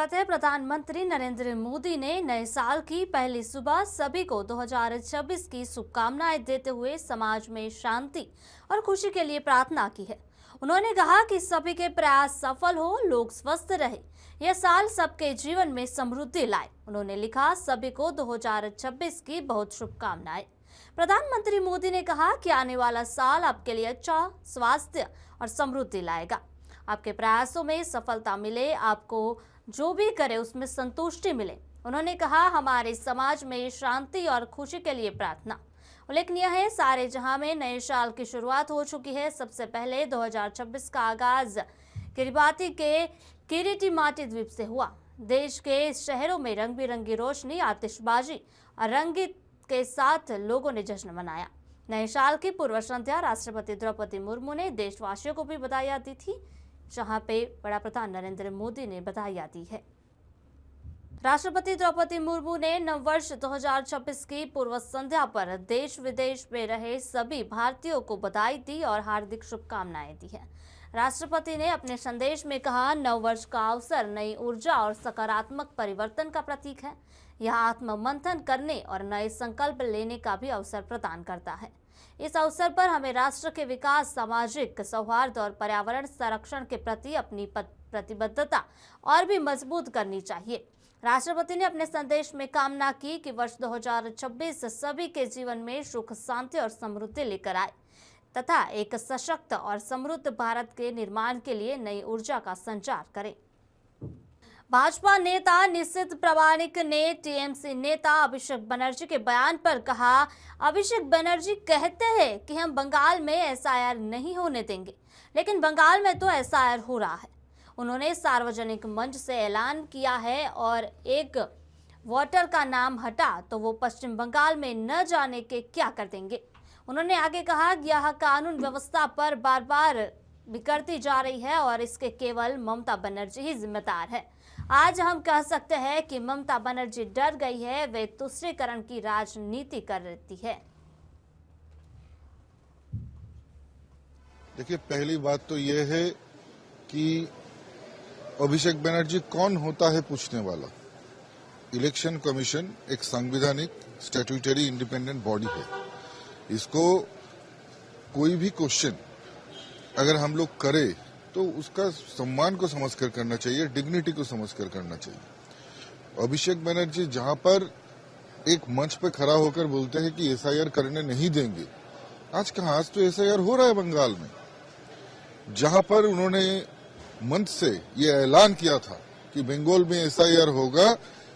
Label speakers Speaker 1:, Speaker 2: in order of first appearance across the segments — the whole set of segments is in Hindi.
Speaker 1: स्वागत है। प्रधानमंत्री नरेंद्र मोदी ने नए साल की पहली सुबह सभी को 2026 की शुभकामनाएं देते हुए समाज में शांति और खुशी के लिए प्रार्थना की है। उन्होंने कहा कि सभी के प्रयास सफल हो, लोग स्वस्थ रहे, यह साल सबके जीवन में समृद्धि लाए। उन्होंने लिखा, सभी को 2026 की बहुत शुभकामनाएं। प्रधानमंत्री मोदी ने कहा कि आने वाला साल आपके लिए अच्छा स्वास्थ्य और समृद्धि लाएगा। आपके प्रयासों में सफलता मिले, आपको जो भी करे उसमें संतुष्टि मिले। उन्होंने कहा, हमारे समाज में शांति और खुशी के लिए प्रार्थना। उल्लेखनीय है, सारे जहां में नए साल की शुरुआत हो चुकी है। सबसे पहले 2026 का आगाज किरिबाती के किरीटी माटी द्वीप से हुआ। देश के शहरों में रंग बिरंगी रोशनी, आतिशबाजी और रंगीत के साथ लोगों ने जश्न मनाया। नए साल की पूर्व संध्या राष्ट्रपति द्रौपदी मुर्मू ने देशवासियों को भी बधाई दी थी, जहां पे बड़ा प्रधान नरेंद्र मोदी ने बधाई दी है। राष्ट्रपति द्रौपदी मुर्मू ने नववर्ष 2026 की पूर्व संध्या पर देश विदेश में रहे सभी भारतीयों को बधाई दी और हार्दिक शुभकामनाएं दी है। राष्ट्रपति ने अपने संदेश में कहा, नववर्ष का अवसर नई ऊर्जा और सकारात्मक परिवर्तन का प्रतीक है। यह आत्म मंथन करने और नए संकल्प लेने का भी अवसर प्रदान करता है। इस अवसर पर हमें राष्ट्र के विकास, सामाजिक सौहार्द और पर्यावरण संरक्षण के प्रति अपनी प्रतिबद्धता और भी मजबूत करनी चाहिए। राष्ट्रपति ने अपने संदेश में कामना की कि वर्ष 2026 सभी के जीवन में सुख, शांति और समृद्धि लेकर आए तथा एक सशक्त और समृद्ध भारत के निर्माण के लिए नई ऊर्जा का संचार करे। भाजपा नेता निशित प्रामाणिक ने टीएमसी नेता अभिषेक बनर्जी के बयान पर कहा, अभिषेक बनर्जी कहते हैं कि हम बंगाल में एसआईआर नहीं होने देंगे, लेकिन बंगाल में तो एसआईआर हो रहा है। उन्होंने सार्वजनिक मंच से ऐलान किया है और एक वोटर का नाम हटा तो वो पश्चिम बंगाल में न जाने के क्या कर देंगे। उन्होंने आगे कहा, यह कानून व्यवस्था पर बार बार बिगड़ती जा रही है और इसके केवल ममता बनर्जी ही जिम्मेदार है। आज हम कह सकते हैं कि ममता बनर्जी डर गई है, वे तुष्टीकरण की राजनीति कर रही है।
Speaker 2: देखिए, पहली बात तो यह है कि अभिषेक बनर्जी कौन होता है पूछने वाला। इलेक्शन कमीशन एक संवैधानिक स्टैट्यूटरी इंडिपेंडेंट बॉडी है। इसको कोई भी क्वेश्चन अगर हम लोग करें तो उसका सम्मान को समझकर करना चाहिए, डिग्निटी को समझकर करना चाहिए। अभिषेक बनर्जी जहां पर एक मंच पर खड़ा होकर बोलते हैं कि एसआईआर करने नहीं देंगे, आज तो एसआईआर हो रहा है बंगाल में। जहां पर उन्होंने मंच से ये ऐलान किया था कि बंगाल में एसआईआर होगा,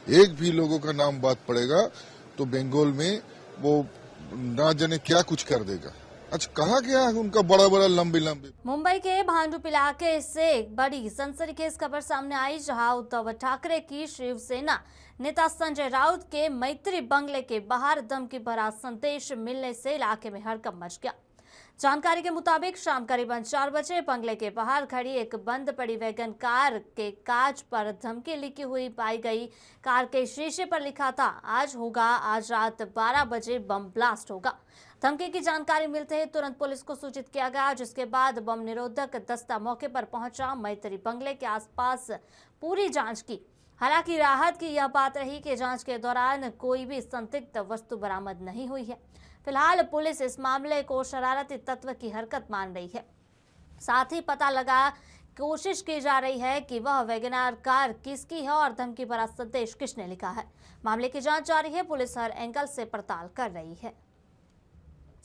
Speaker 2: एक भी लोगों का नाम बात पड़ेगा तो बंगाल में वो ना जाने क्या कुछ कर देगा। आज कहा गया है उनका बड़ा बड़ा लंबी।
Speaker 1: मुंबई के भांडुप इलाके से एक बड़ी सनसनीखेज खबर सामने आई, जहां उद्धव ठाकरे की शिवसेना नेता संजय राउत के मैत्री बंगले के बाहर धमकी भरा संदेश मिलने से इलाके में हड़कंप मच गया। जानकारी के मुताबिक शाम करीबन 4 बजे बंगले के बाहर खड़ी एक बंद पड़ी वैगन कार के कांच पर धमकी लिखी हुई पाई गई। कार के शीशे पर लिखा था, आज होगा, आज रात 12 बजे बम ब्लास्ट होगा। धमकी की जानकारी मिलते ही तुरंत पुलिस को सूचित किया गया, जिसके बाद बम निरोधक दस्ता मौके पर पहुंचा। मैत्री बंगले के आसपास पूरी जांच की। हालांकि राहत की यह बात रही कि जांच के दौरान कोई भी संदिग्ध वस्तु बरामद नहीं हुई है। फिलहाल पुलिस इस मामले को शरारती तत्व की हरकत मान रही है। साथ ही पता लगा कोशिश की जा रही है कि वह वैगनआर कार किसकी है और धमकी भरा संदेश किसने लिखा है। मामले की जांच जारी है, पुलिस हर एंगल से पड़ताल कर रही है।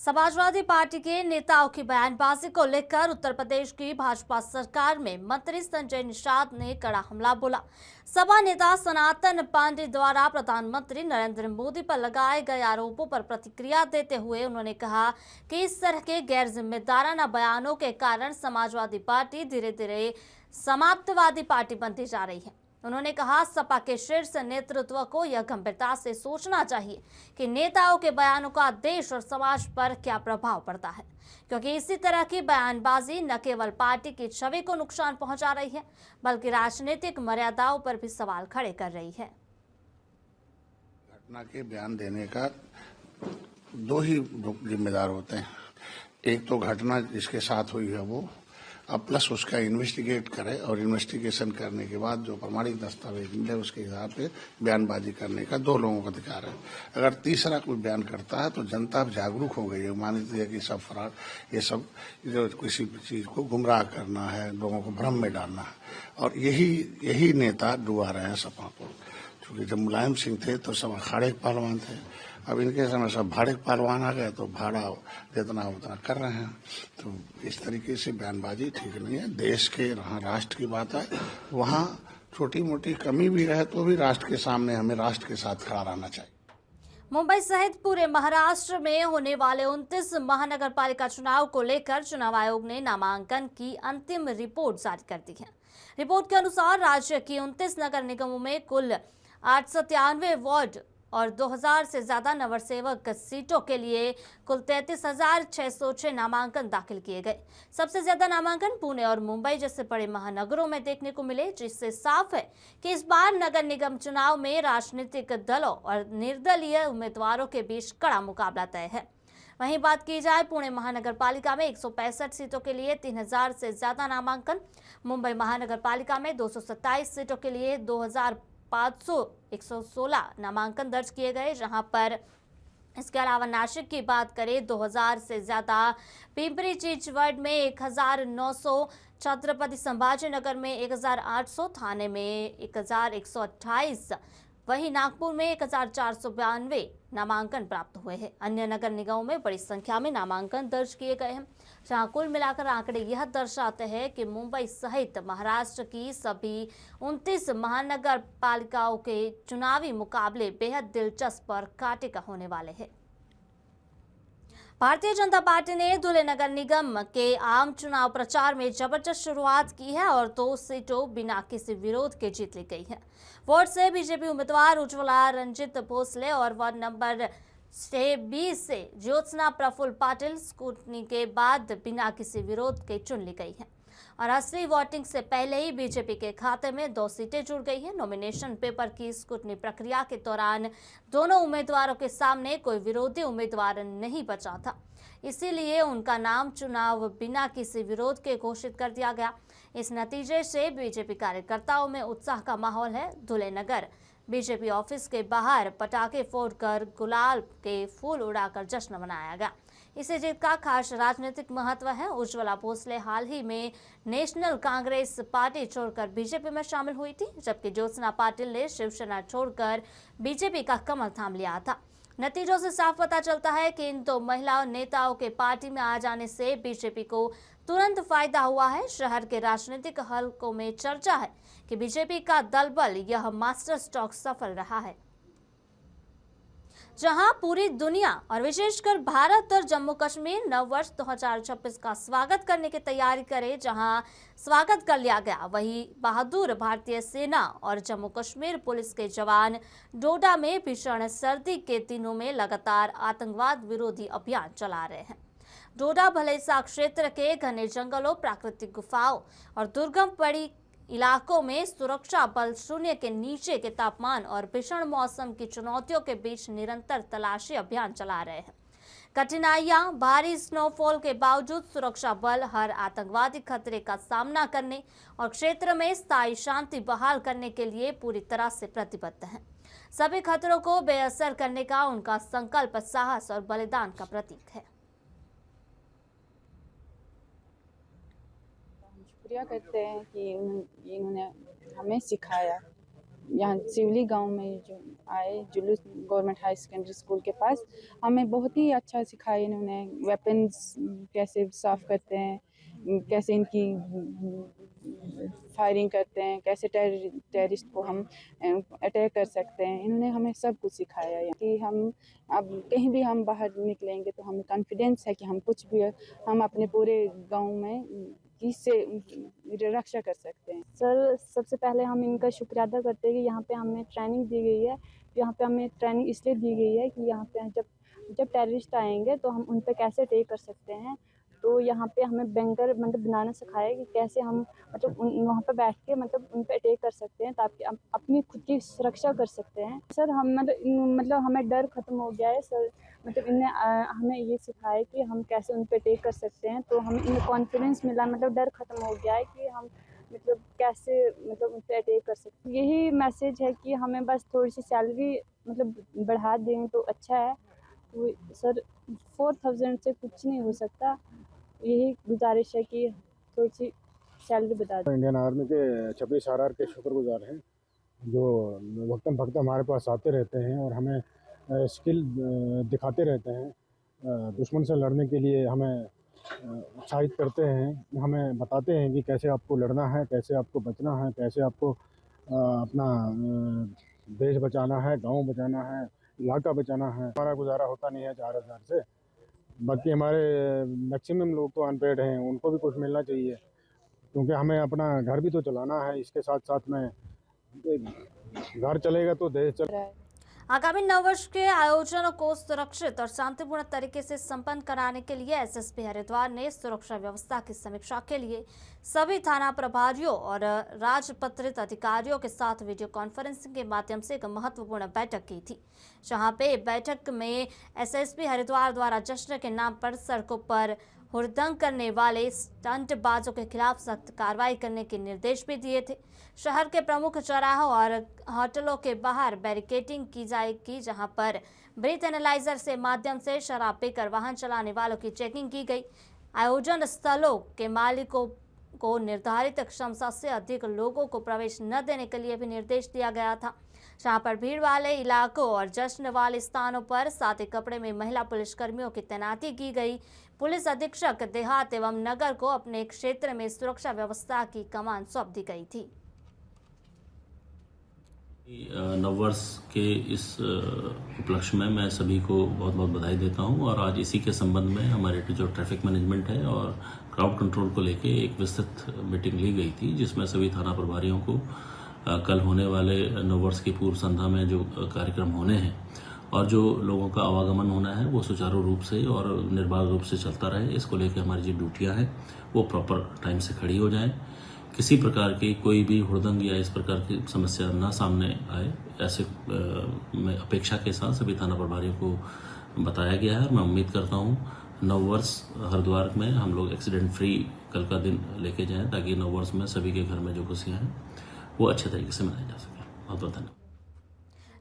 Speaker 1: समाजवादी पार्टी के नेताओं की बयानबाजी को लेकर उत्तर प्रदेश की भाजपा सरकार में मंत्री संजय निषाद ने कड़ा हमला बोला। सपा नेता सनातन पांडे द्वारा प्रधानमंत्री नरेंद्र मोदी पर लगाए गए आरोपों पर प्रतिक्रिया देते हुए उन्होंने कहा कि इस तरह के गैर जिम्मेदाराना बयानों के कारण समाजवादी पार्टी धीरे धीरे समाप्तवादी पार्टी बनती जा रही है। उन्होंने कहा, सपा के शीर्ष नेतृत्व को यह गंभीरता से सोचना चाहिए कि नेताओं के बयानों का देश और समाज पर क्या प्रभाव पड़ता है, क्योंकि इसी तरह की बयानबाजी न केवल पार्टी की छवि को नुकसान पहुंचा रही है, बल्कि राजनीतिक मर्यादाओं पर भी सवाल खड़े कर रही है।
Speaker 3: घटना के बयान देने का 2 ही जिम्मेदार होते हैं। एक तो घटना जिसके साथ हुई है वो, अब प्लस उसका इन्वेस्टिगेट करे और इन्वेस्टिगेशन करने के बाद जो प्रमाणिक दस्तावेज मिले उसके हिसाब से बयानबाजी करने का 2 लोगों का अधिकार है। अगर तीसरा कोई बयान करता है तो जनता अब जागरूक हो गई है, मान लीजिए कि सब फराड ये सब जो किसी चीज को गुमराह करना है, लोगों को भ्रम में डालना है, और यही नेता डुबा रहे हैं सपा को। क्योंकि जब मुलायम सिंह थे तो सब अखाड़े के पहलवान थे, अब इनके समय सब भाड़े के पहलवान आ गए तो भाड़ा जितना उतना कर रहे हैं। तो इस तरीके से बयानबाजी ठीक नहीं है। देश के राष्ट्र की बात है, वहाँ छोटी मोटी कमी भी रहे तो भी राष्ट्र के सामने हमें राष्ट्र के साथ खड़ा रहना चाहिए।
Speaker 1: मुंबई सहित पूरे महाराष्ट्र में होने वाले 29 महानगर पालिका चुनाव को लेकर चुनाव आयोग ने नामांकन की अंतिम रिपोर्ट जारी कर दी है। रिपोर्ट के अनुसार राज्य की 29 नगर निगमों में कुल 893 वार्ड और 2000 से ज्यादा नवसेवक सीटों के लिए कुल 33,606 नामांकन दाखिल किए गए। सबसे ज्यादा नामांकन पुणे और मुंबई जैसे बड़े महानगरों में देखने को मिले, जिससे साफ है कि इस बार नगर निगम चुनाव में राजनीतिक दलों और निर्दलीय उम्मीदवारों के बीच कड़ा मुकाबला तय है। वहीं बात की जाए पुणे महानगर पालिका में 165 सीटों के लिए 3000 से ज्यादा नामांकन, मुंबई महानगर पालिका में 227 सीटों के लिए 2516 नामांकन दर्ज किए गए, जहां पर इसके अलावा नासिक की बात करें 2000 से ज्यादा, पिंपरी चिंचवड में 1900, छत्रपति संभाजी नगर में 1800, थाने में 1128, वहीं नागपुर में 1492 नामांकन प्राप्त हुए हैं। अन्य नगर निगमों में बड़ी संख्या में नामांकन दर्ज किए गए हैं, जहां कुल मिलाकर आंकड़े यह दर्शाते हैं कि मुंबई सहित महाराष्ट्र की सभी 29 महानगर पालिकाओं के चुनावी मुकाबले बेहद दिलचस्प और कांटे का होने वाले हैं। भारतीय जनता पार्टी ने धुले नगर निगम के आम चुनाव प्रचार में जबरदस्त शुरुआत की है और 2 सीटों बिना किसी विरोध के जीत ली गई है। वोट से बीजेपी उम्मीदवार उज्ज्वला रंजित भोसले और वार्ड नंबर 20 से ज्योत्सना प्रफुल्ल पाटिल स्कूटनी के बाद बिना किसी विरोध के चुन ली गई है और असली वोटिंग से पहले ही बीजेपी के खाते में 2 सीटें जुड़ गई हैं। नॉमिनेशन पेपर की स्कूटनी प्रक्रिया के दौरान दोनों उम्मीदवारों के सामने कोई विरोधी उम्मीदवार नहीं बचा था, इसीलिए उनका नाम चुनाव बिना किसी विरोध के घोषित कर दिया गया। इस नतीजे से बीजेपी कार्यकर्ताओं में उत्साह का माहौल है। धुले नगर बीजेपी ऑफिस के बाहर पटाखे फोड़कर गुलाल के फूल उड़ाकर जश्न मनाया गया। इसे जीत का खास राजनीतिक महत्व है। उज्ज्वला भोसले हाल ही में नेशनल कांग्रेस पार्टी छोड़कर बीजेपी में शामिल हुई थी, जबकि ज्योत्सना पाटिल ने शिवसेना छोड़कर बीजेपी का कमल थाम लिया था। नतीजों से साफ पता चलता है कि इन 2 महिला नेताओं के पार्टी में आ जाने से बीजेपी को तुरंत फायदा हुआ है। शहर के राजनीतिक हलकों में चर्चा है कि बीजेपी का दलबल यह मास्टर स्ट्रोक सफल रहा है, जहां पूरी दुनिया और विशेषकर भारत और जम्मू कश्मीर नववर्ष 2026 का स्वागत करने की तैयारी करे। जहां स्वागत कर लिया गया, वहीं बहादुर भारतीय सेना और जम्मू कश्मीर पुलिस के जवान डोडा में भीषण सर्दी के दिनों में लगातार आतंकवाद विरोधी अभियान चला रहे हैं। डोडा भलेसा क्षेत्र के घने जंगलों, प्राकृतिक गुफाओं और दुर्गम पड़ी इलाकों में सुरक्षा बल शून्य के नीचे के तापमान और भीषण मौसम की चुनौतियों के बीच निरंतर तलाशी अभियान चला रहे हैं। कठिनाइयां, भारी स्नोफॉल के बावजूद सुरक्षा बल हर आतंकवादी खतरे का सामना करने और क्षेत्र में स्थायी शांति बहाल करने के लिए पूरी तरह से प्रतिबद्ध है। सभी खतरों को बेअसर करने का उनका संकल्प साहस और बलिदान का प्रतीक है।
Speaker 4: शुक्रिया करते हैं कि इन्होंने हमें सिखाया। यहाँ सिवली गांव में जो आए जुलूस गवर्नमेंट हाई सेकेंडरी स्कूल के पास, हमें बहुत ही अच्छा सिखाया इन्होंने। वेपन्स कैसे साफ करते हैं, कैसे इनकी फायरिंग करते हैं, कैसे टेररिस्ट को हम अटैक कर सकते हैं। इन्होंने हमें सब कुछ सिखाया है कि हम अब कहीं भी हम बाहर निकलेंगे तो हमें कॉन्फिडेंस है कि हम कुछ भी हम अपने पूरे गांव में इससे रक्षा कर सकते हैं।
Speaker 5: सर, सबसे पहले हम इनका शुक्रिया अदा करते हैं कि यहाँ पे हमें ट्रेनिंग दी गई है। यहाँ पे हमें ट्रेनिंग इसलिए दी गई है कि यहाँ पे जब टेररिस्ट आएंगे तो हम उन पे कैसे अटैक कर सकते हैं। तो यहाँ पे हमें बैंकर मतलब बनाना सिखाया कि कैसे हम मतलब वहाँ पे बैठ के मतलब उन पे अटैक कर सकते हैं ताकि हम अपनी खुद की सुरक्षा कर सकते हैं। सर हम मतलब हमें डर खत्म हो गया है सर, मतलब इनने हमें ये सिखाया कि हम कैसे उन पे अटैक कर सकते हैं, तो हमें इनमें कॉन्फिडेंस मिला, मतलब डर खत्म हो गया है कि हम मतलब कैसे मतलब उन पे अटैक कर सकते हैं। यही मैसेज है कि हमें बस थोड़ी सी सैलरी मतलब बढ़ा दें तो अच्छा है। तो सर 4000 से कुछ नहीं हो सकता, यही गुजारिश है कि थोड़ी सी सैलरी बढ़ा दें।
Speaker 6: इंडियन आर्मी के 26 RR के शुक्रगुजार हैं जो वक्तन फक्ता हमारे पास आते रहते हैं और हमें स्किल दिखाते रहते हैं। दुश्मन से लड़ने के लिए हमें उत्साहित करते हैं, हमें बताते हैं कि कैसे आपको लड़ना है, कैसे आपको बचना है, कैसे आपको अपना देश बचाना है, गांव बचाना है, इलाका बचाना है। हमारा गुजारा होता नहीं है 4000 से। बाकी हमारे मैक्सिमम लोग तो अनपेड हैं, उनको भी कुछ मिलना चाहिए क्योंकि हमें अपना घर भी तो चलाना है। इसके साथ साथ में घर चलेगा तो देश चलेगा।
Speaker 1: आगामी नववर्ष के आयोजनों को सुरक्षित और शांतिपूर्ण तरीके से संपन्न कराने के लिए एसएसपी हरिद्वार ने सुरक्षा व्यवस्था की समीक्षा के लिए सभी थाना प्रभारियों और राजपत्रित अधिकारियों के साथ वीडियो कॉन्फ्रेंसिंग के माध्यम से एक महत्वपूर्ण बैठक की थी, जहां पे बैठक में एसएसपी हरिद्वार द्वारा जश्न के नाम पर सड़कों पर हुड़दंग करने वाले स्टंटबाजों के खिलाफ सख्त कार्रवाई करने के निर्देश भी दिए थे। शहर के प्रमुख चौराहों और होटलों के बाहर बैरिकेडिंग की जाएगी, जहां पर ब्रीथ एनालाइजर से माध्यम से शराब पीकर वाहन चलाने वालों की चेकिंग की गई। आयोजन स्थलों के मालिकों को निर्धारित क्षमता से अधिक लोगों को प्रवेश न देने के लिए भी निर्देश दिया गया था। जहां पर भीड़ वाले इलाकों और जश्न वाले स्थानों पर सादे कपड़े में महिला पुलिसकर्मियों की तैनाती की गई। पुलिस अधीक्षक देहात एवं नगर को अपने क्षेत्र में सुरक्षा व्यवस्था की कमान सौंप दी गई थी।
Speaker 7: नववर्ष के इस उपलक्ष्य में मैं सभी को बहुत बहुत बधाई देता हूं और आज इसी के संबंध में हमारे जो ट्रैफिक मैनेजमेंट है और क्राउड कंट्रोल को लेके एक विस्तृत मीटिंग ली गई थी, जिसमें सभी थाना प्रभारियों को कल होने वाले नववर्ष की पूर्व संध्या में जो कार्यक्रम होने हैं और जो लोगों का आवागमन होना है वो सुचारू रूप से और निर्बाध रूप से चलता रहे, इसको लेकर हमारी जो ड्यूटियां हैं वो प्रॉपर टाइम से खड़ी हो जाएं। किसी प्रकार की कोई भी हुड़दंग या इस प्रकार की समस्या ना सामने आए, ऐसे में अपेक्षा के साथ सभी थाना प्रभारियों को बताया गया है। मैं उम्मीद करता हूँ नववर्ष हरिद्वार में हम लोग एक्सीडेंट फ्री कल का दिन लेके जाएं, ताकि नववर्ष में सभी के घर में जो खुशियाँ हैं वो अच्छे तरीके से मनाई जा सके। बहुत बहुत धन्यवाद।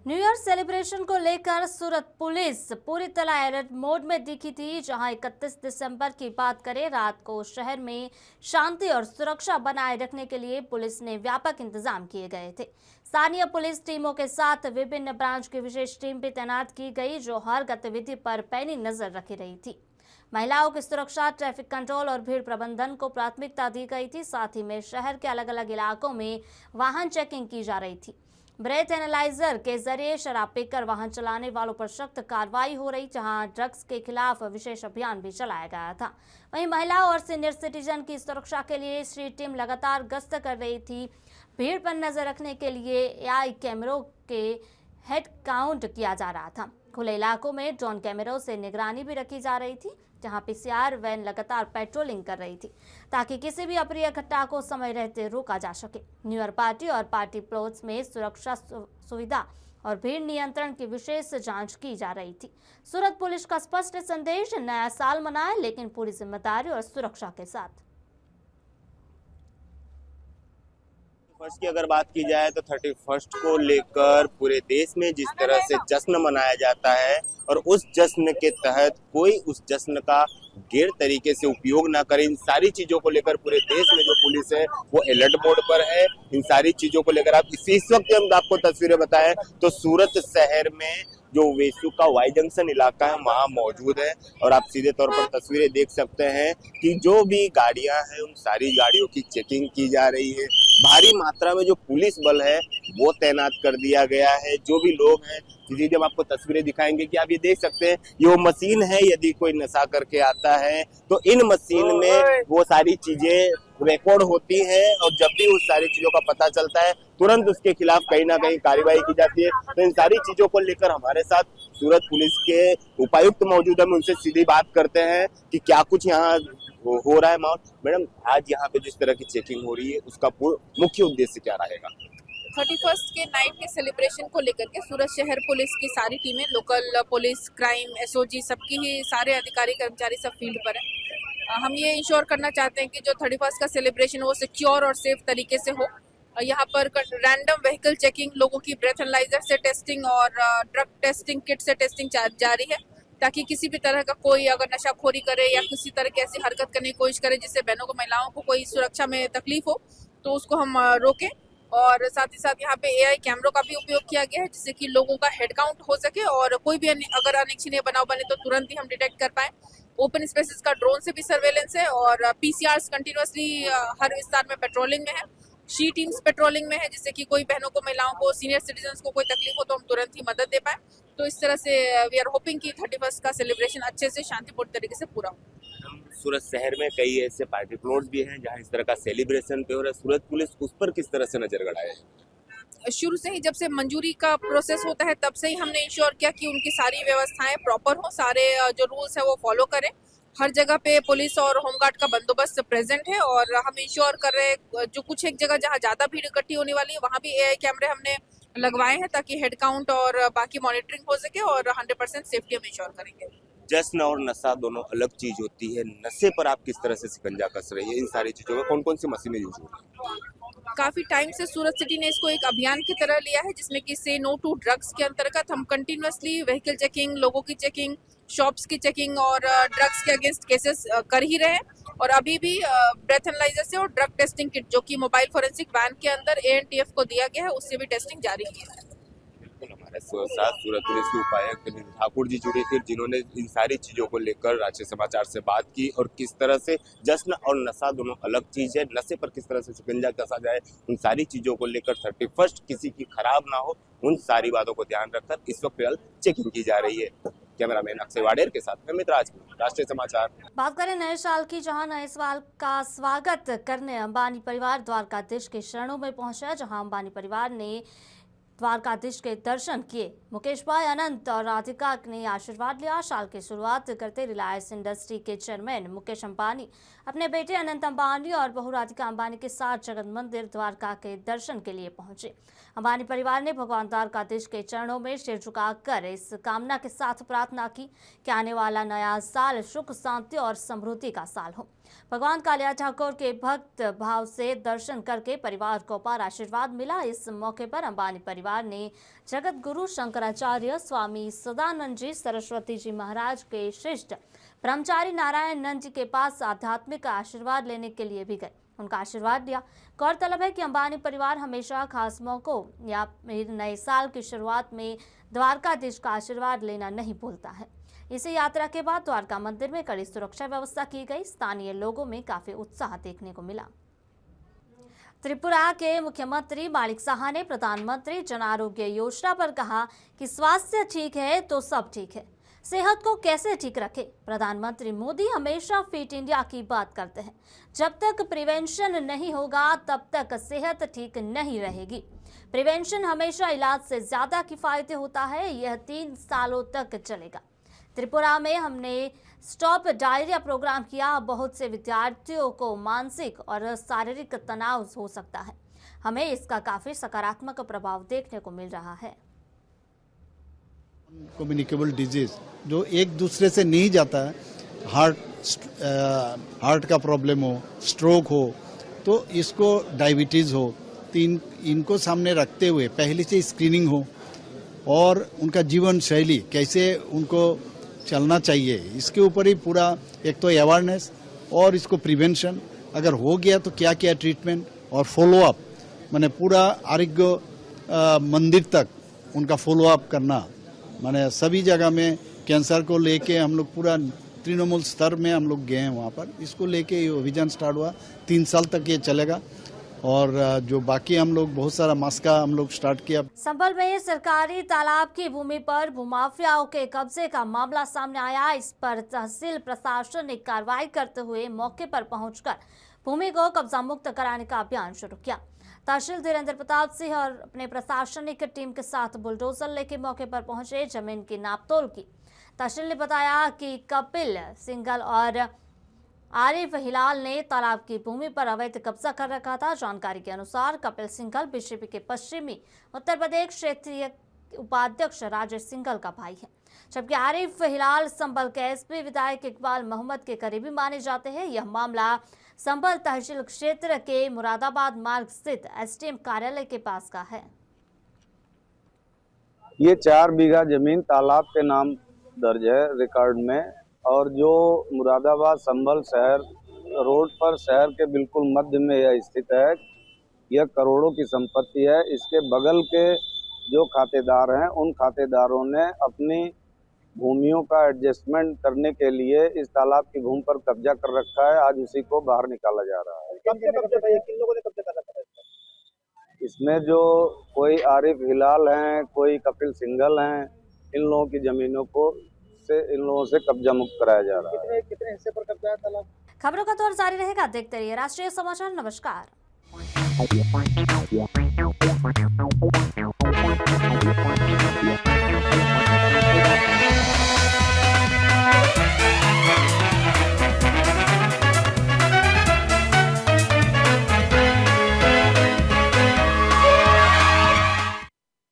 Speaker 1: न्यू ईयर सेलिब्रेशन को लेकर सूरत पुलिस पूरी तरह अलर्ट मोड में दिखी थी, जहां 31 दिसंबर की बात करें, रात को शहर में शांति और सुरक्षा बनाए रखने के लिए पुलिस ने व्यापक इंतजाम किए गए थे। स्थानीय पुलिस टीमों के साथ विभिन्न ब्रांच की विशेष टीम भी तैनात की गई, जो हर गतिविधि पर पैनी नजर रखी रही थी। महिलाओं की सुरक्षा, ट्रैफिक कंट्रोल और भीड़ प्रबंधन को प्राथमिकता दी गई थी। साथ ही में शहर के अलग अलग इलाकों में वाहन चेकिंग की जा रही थी। ब्रेथ एनालाइजर के जरिए शराब पीकर वाहन चलाने वालों पर सख्त कार्रवाई हो रही, जहां ड्रग्स के खिलाफ विशेष अभियान भी चलाया गया था। वहीं महिलाओं और सीनियर सिटीजन की सुरक्षा के लिए श्री टीम लगातार गश्त कर रही थी। भीड़ पर नजर रखने के लिए एआई कैमरों के हेड काउंट किया जा रहा था। खुले इलाकों में ड्रोन कैमरों से निगरानी भी रखी जा रही थी, जहां पीसीआर वैन लगातार पेट्रोलिंग कर रही थी, ताकि किसी भी अप्रिय घटना को समय रहते रोका जा सके। न्यू ईयर पार्टी और पार्टी प्लॉट्स में सुरक्षा सुविधा और भीड़ नियंत्रण की विशेष जांच की जा रही थी। सूरत पुलिस का स्पष्ट संदेश, नया साल मनाए लेकिन पूरी जिम्मेदारी और सुरक्षा के साथ।
Speaker 8: फर्स्ट की अगर बात की जाए तो 31 को लेकर पूरे देश में जिस तरह से जश्न मनाया जाता है और उस जश्न के तहत कोई उस जश्न का गैर तरीके से उपयोग ना करे, इन सारी चीजों को लेकर पूरे देश में जो पुलिस है वो अलर्ट मोड पर है। इन सारी चीजों को लेकर आप इस वक्त हम आपको तस्वीरें बताएं तो सूरत शहर में जो वेसु का वाई जंक्शन इलाका है वहाँ मौजूद है और आप सीधे तौर पर तस्वीरें देख सकते हैं कि जो भी गाड़ियां हैं उन सारी गाड़ियों की चेकिंग की जा रही है। भारी मात्रा में जो पुलिस बल है वो तैनात कर दिया गया है। जो भी लोग हैं, सीधे हम आपको तस्वीरें दिखाएंगे कि आप ये देख सकते हैं, ये वो मशीन है, यदि कोई नशा करके आता है तो इन मशीन में वो सारी चीजें रिकॉर्ड होती है और जब भी उस सारी चीजों का पता चलता है तुरंत उसके खिलाफ कहीं ना कहीं कार्रवाई की जाती है। तो इन सारी चीजों को लेकर हमारे साथ सूरत पुलिस के उपायुक्त मौजूद है, हम उनसे सीधी बात करते हैं कि क्या कुछ यहाँ हो रहा है माहौल। मैडम, आज यहाँ पे जिस तरह की चेकिंग हो रही है उसका मुख्य उद्देश्य क्या रहेगा?
Speaker 9: 31st के नाइट के सेलिब्रेशन को लेकर के सूरत शहर पुलिस की सारी टीमें, लोकल पुलिस, क्राइम, एसओजी, सबकी ही सारे अधिकारी कर्मचारी सब फील्ड पर हैं। हम ये इंश्योर करना चाहते हैं कि जो 31st का सेलिब्रेशन वो सिक्योर और सेफ तरीके से हो। यहाँ पर रैंडम व्हीकल चेकिंग, लोगों की ब्रेथ एनालाइजर से टेस्टिंग और ड्रग टेस्टिंग किट से टेस्टिंग जारी है, ताकि किसी भी तरह का कोई अगर नशाखोरी करे या किसी तरह की ऐसी हरकत करने की कोशिश करे जिससे बहनों को, महिलाओं को कोई सुरक्षा में तकलीफ हो, तो उसको हम रोकें। और साथ ही साथ यहाँ पे एआई कैमरों का भी उपयोग किया गया है, जिससे कि लोगों का हेड काउंट हो सके और कोई भी अगर अनिच्छनीय बनाव बने तो तुरंत ही हम डिटेक्ट कर पाए। ओपन स्पेसेस का ड्रोन से भी सर्वेलेंस है और पीसीआर्स कंटिन्यूअसली हर विस्तार में पेट्रोलिंग में है। शी टीम्स पेट्रोलिंग में है, जिससे कि कोई बहनों को, महिलाओं को, सीनियर सिटीजन्स को कोई तकलीफ हो तो हम तुरंत ही मदद दे पाए। तो इस तरह से वी आर होपिंग कि 31st का सेलिब्रेशन अच्छे से शांतिपूर्ण तरीके से पूरा हो।
Speaker 8: सूरत शहर में कई ऐसे पार्टी प्लॉट्स भी हैं जहां इस तरह का सेलिब्रेशन पे हो रहा है, सूरत पुलिस उस पर किस तरह से नजर गड़ाए?
Speaker 9: शुरू से ही जब से मंजूरी का प्रोसेस होता है तब से ही हमने इंश्योर किया कि उनकी सारी व्यवस्थाएं प्रॉपर हो, सारे जो रूल्स है वो फॉलो करें। हर जगह पे पुलिस और होमगार्ड का बंदोबस्त प्रेजेंट है और हम इंश्योर कर रहे हैं जो कुछ एक जगह जहां ज्यादा भीड़ इकट्ठी होने वाली है वहां भी एआई कैमरे हमने लगवाए हैं, ताकि हेड काउंट और बाकी मॉनिटरिंग हो सके और 100% सेफ्टी हम इंश्योर करेंगे।
Speaker 8: जश्न और नशा दोनों अलग चीज होती है, नशे पर आप किस तरह से शिकंजा कस रही है? इन सारी चीजों में कौन कौन सी मशीनें यूज हो रही है?
Speaker 9: काफी टाइम से सूरत सिटी ने इसको एक अभियान की तरह लिया है, जिसमें कि से नो टू ड्रग्स के अंतर्गत हम कंटिन्यूअसली व्हीकल चेकिंग, लोगों की चेकिंग, शॉप्स की चेकिंग और ड्रग्स के अगेंस्ट केसेस कर ही रहे हैं। और अभी भी ब्रेथ एनालाइजर से और ड्रग टेस्टिंग किट जो कि मोबाइल फोरेंसिक वैन के अंदर एएनटीएफ को दिया गया है, उससे भी टेस्टिंग जारी है।
Speaker 8: हमारे साथ सूरत पुलिस के उपायुक्त नील ठाकुर जी जुड़े थे, जिन्होंने इन सारी चीजों को लेकर राष्ट्रीय समाचार से बात की और किस तरह से जश्न और नशा दोनों अलग चीज है, नशे पर किस तरह से शिकंजा कसा जाए, उन सारी चीजों को लेकर 31st किसी की खराब ना हो, उन सारी बातों को ध्यान रखकर इस वक्त फिलहाल चेकिंग की जा रही है। कैमरामैन अक्षय वाडेर के साथ मैं मित्र राजपूत, राष्ट्रीय समाचार।
Speaker 1: बात करें नए साल की, जहां नए साल का स्वागत करने अंबानी परिवार द्वारकाधीश के शरणों में पहुंचा, जहां अंबानी परिवार ने द्वारकाधीश के दर्शन किए। मुकेश भाई, अनंत और राधिका ने आशीर्वाद लिया। साल की शुरुआत करते रिलायंस इंडस्ट्री के चेयरमैन मुकेश अंबानी अपने बेटे अनंत अंबानी और बहू राधिका अंबानी के साथ जगत मंदिर द्वारका के दर्शन के लिए पहुंचे। अंबानी परिवार ने भगवान द्वारकाधीश के चरणों में सिर झुकाकर इस कामना के साथ प्रार्थना की कि आने वाला नया साल सुख, शांति और समृद्धि का साल हो। भगवान कालिया ठाकुर के भक्त भाव से दर्शन करके परिवार को अपार आशीर्वाद मिला। इस मौके पर अंबानी परिवार ने जगत गुरु शंकराचार्य स्वामी सदानंद जी सरस्वती जी महाराज के शिष्ट ब्रह्मचारी नारायण नंद जी के पास आध्यात्मिक आशीर्वाद लेने के लिए भी गए, उनका आशीर्वाद लिया। गौरतलब है कि अंबानी परिवार हमेशा खास मौकों या नए साल की शुरुआत में द्वारकाधीश का आशीर्वाद लेना नहीं भूलता है। इसी यात्रा के बाद द्वारका मंदिर में कड़ी सुरक्षा व्यवस्था की गई। स्थानीय लोगों में काफी उत्साह देखने को मिला। त्रिपुरा के मुख्यमंत्री माणिक साहा ने प्रधानमंत्री जन आरोग्य योजना पर कहा कि स्वास्थ्य ठीक है तो सब ठीक है। सेहत को कैसे ठीक रखें? प्रधानमंत्री मोदी हमेशा फिट इंडिया की बात करते हैं। जब तक प्रिवेंशन नहीं होगा तब तक सेहत ठीक नहीं रहेगी। प्रिवेंशन हमेशा इलाज से ज्यादा किफायती होता है। यह 3 सालों तक चलेगा। त्रिपुरा में हमने स्टॉप डायरिया प्रोग्राम किया। बहुत से विद्यार्थियों को मानसिक और शारीरिक तनाव हो सकता है। हमें इसका काफी सकारात्मक प्रभाव देखने को मिल रहा है।
Speaker 10: कम्युनिकेबल डिजीज जो एक दूसरे से नहीं जाता है, हार्ट का प्रॉब्लम हो, स्ट्रोक हो, तो इसको डायबिटीज हो, तो इनको सामने रखते हुए पहले से स्क्रीनिंग हो और उनका जीवन शैली कैसे उनको चलना चाहिए, इसके ऊपर ही पूरा एक तो अवेयरनेस और इसको प्रिवेंशन, अगर हो गया तो क्या क्या ट्रीटमेंट और फॉलो अप, माने पूरा आरोग्य मंदिर तक उनका फॉलो अप करना। माने सभी जगह में कैंसर को लेके हम लोग पूरा तृणमूल स्तर में हम लोग गए हैं वहाँ पर। इसको लेके ये अभियान स्टार्ट हुआ, 3 साल तक ये चलेगा और जो बाकी हम लोग बहुत सारा मास्क का हम लोग स्टार्ट किया।
Speaker 1: संभल में सरकारी तालाब की भूमि पर भूमाफियाओं के कब्जे का मामला सामने आया। इस पर तहसील प्रशासन ने कार्रवाई करते हुए मौके पर पहुंचकर भूमि को कब्जा मुक्त कराने का अभियान शुरू किया। तहसील धीरेन्द्र प्रताप सिंह और अपने प्रशासनिक टीम के साथ बुलडोजर लेके मौके पर पहुंचे, जमीन की नापतोल की। तहसील ने बताया कि कपिल सिंगल और आरिफ हिलाल ने तालाब की भूमि पर अवैध कब्जा कर रखा था। जानकारी के अनुसार कपिल सिंघल बीजेपी के पश्चिमी उत्तर प्रदेश क्षेत्रीय उपाध्यक्ष राजेश सिंघल का भाई है, जबकि आरिफ हिलाल संभल के एसपी विधायक इकबाल मोहम्मद के करीबी माने जाते हैं। यह मामला संभल तहसील क्षेत्र के मुरादाबाद मार्ग स्थित एसडीएम कार्यालय के पास का है।
Speaker 11: ये 4 बीघा जमीन तालाब के नाम दर्ज है रिकॉर्ड में, और जो मुरादाबाद संभल शहर रोड पर शहर के बिल्कुल मध्य में यह स्थित है। यह करोड़ों की संपत्ति है। इसके बगल के जो खातेदार हैं उन खातेदारों ने अपनी भूमियों का एडजस्टमेंट करने के लिए इस तालाब की भूमि पर कब्जा कर रखा है। आज उसी को बाहर निकाला जा रहा है।
Speaker 12: किन लोगों ने कब्जा कर रखा है?
Speaker 11: इसमें जो कोई आरिफ हिलाल हैं, कोई कपिल सिंघल हैं, इन लोगों की जमीनों को इन लोगों से कब्जा मुक्त कराया जा रहा है।
Speaker 12: कितने हिस्से पर कब्जा है तालाब?
Speaker 1: खबरों का दौर जारी रहेगा, देखते रहिए राष्ट्रीय समाचार। नमस्कार।